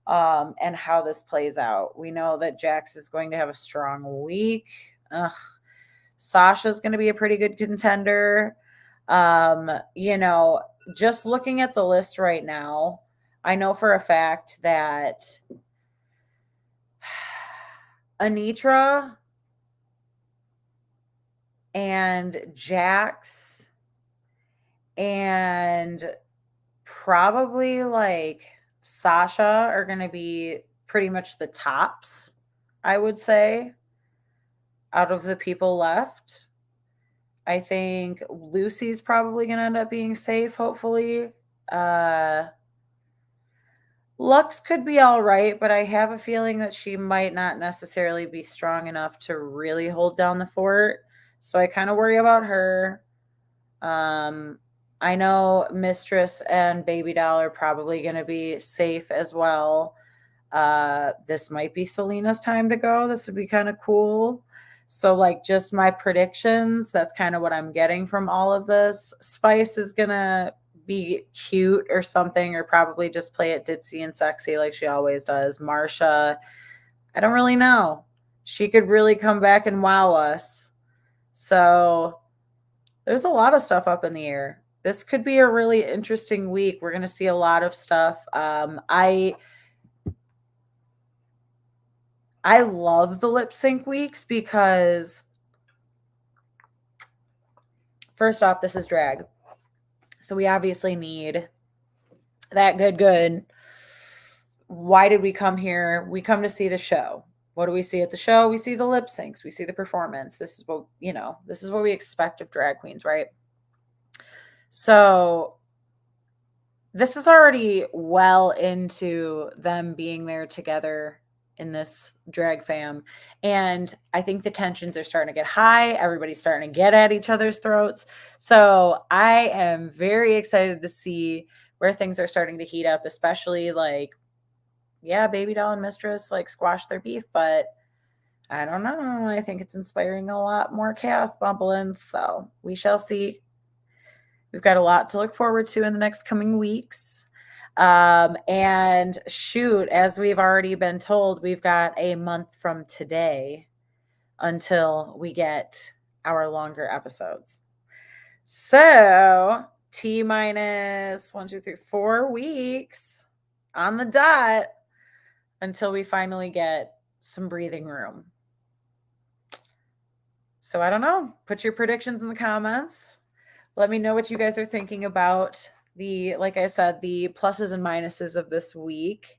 and how this plays out. We know that Jax is going to have a strong week. Sasha's going to be a pretty good contender. Just looking at the list right now, I know for a fact that Anitra and Jax and probably like Sasha are going to be pretty much the tops, I would say, out of the people left. I think Lucy's probably going to end up being safe, hopefully. Lux could be all right, but I have a feeling that she might not necessarily be strong enough to really hold down the fort. So I kind of worry about her. I know Mistress and Baby Doll are probably going to be safe as well. This might be Selena's time to go. This would be kind of cool. So, like, just my predictions, that's kind of what I'm getting from all of this. Spice is going to be cute or something, or probably just play it ditzy and sexy like she always does. Marsha, I don't really know. She could really come back and wow us. So, there's a lot of stuff up in the air. This could be a really interesting week. We're going to see a lot of stuff. I love the lip sync weeks because, first off, this is drag. So we obviously need that good. Why did we come here? We come to see the show. What do we see at the show? We see the lip syncs. We see the performance. This is what, this is what we expect of drag queens, right? So this is already well into them being there together in this drag fam. And I think the tensions are starting to get high. Everybody's starting to get at each other's throats. So I am very excited to see where things are starting to heat up, especially like, yeah, Baby Doll and Mistress like squash their beef, but I don't know. I think it's inspiring a lot more chaos bubbling. So we shall see. We've got a lot to look forward to in the next coming weeks. And shoot, as we've already been told, we've got a month from today until we get our longer episodes. So T minus 1, 2, 3, 4 weeks on the dot until we finally get some breathing room. So I don't know. Put your predictions in the comments. Let me know what you guys are thinking about like I said, the pluses and minuses of this week.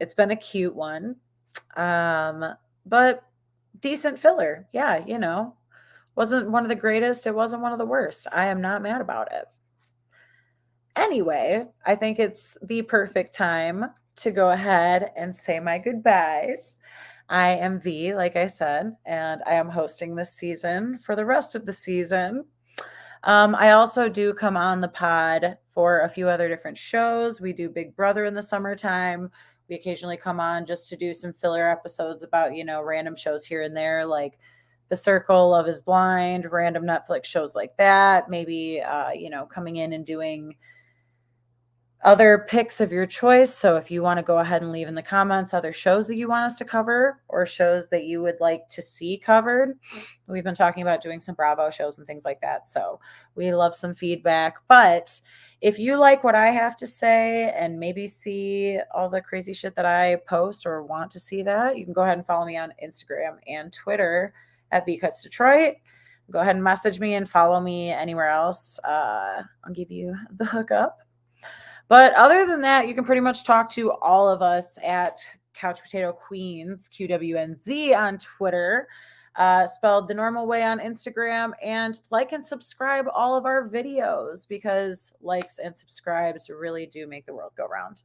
It's been a cute one. But decent filler. Yeah, wasn't one of the greatest. It wasn't one of the worst. I am not mad about it. Anyway, I think it's the perfect time to go ahead and say my goodbyes. I am V, like I said, and I am hosting this season for the rest of the season. I also do come on the pod for a few other different shows. We do Big Brother in the summertime. We occasionally come on just to do some filler episodes about, random shows here and there, like The Circle, Love is Blind, random Netflix shows like that. Maybe, coming in and doing other picks of your choice. So if you want to go ahead and leave in the comments other shows that you want us to cover or shows that you would like to see covered. We've been talking about doing some Bravo shows and things like that. So we love some feedback. But if you like what I have to say and maybe see all the crazy shit that I post or want to see that, you can go ahead and follow me on Instagram and Twitter at VCutsDetroit. Go ahead and message me and follow me anywhere else. I'll give you the hookup. But other than that, you can pretty much talk to all of us at Couch Potato Queens, QWNZ on Twitter, spelled the normal way on Instagram, and like and subscribe all of our videos because likes and subscribes really do make the world go round.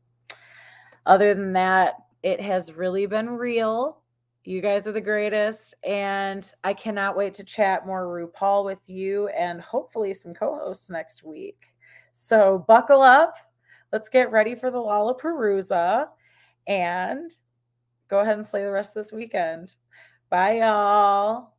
Other than that, it has really been real. You guys are the greatest, and I cannot wait to chat more RuPaul with you and hopefully some co-hosts next week. So buckle up. Let's get ready for the Lollapalooza and go ahead and slay the rest of this weekend. Bye, y'all.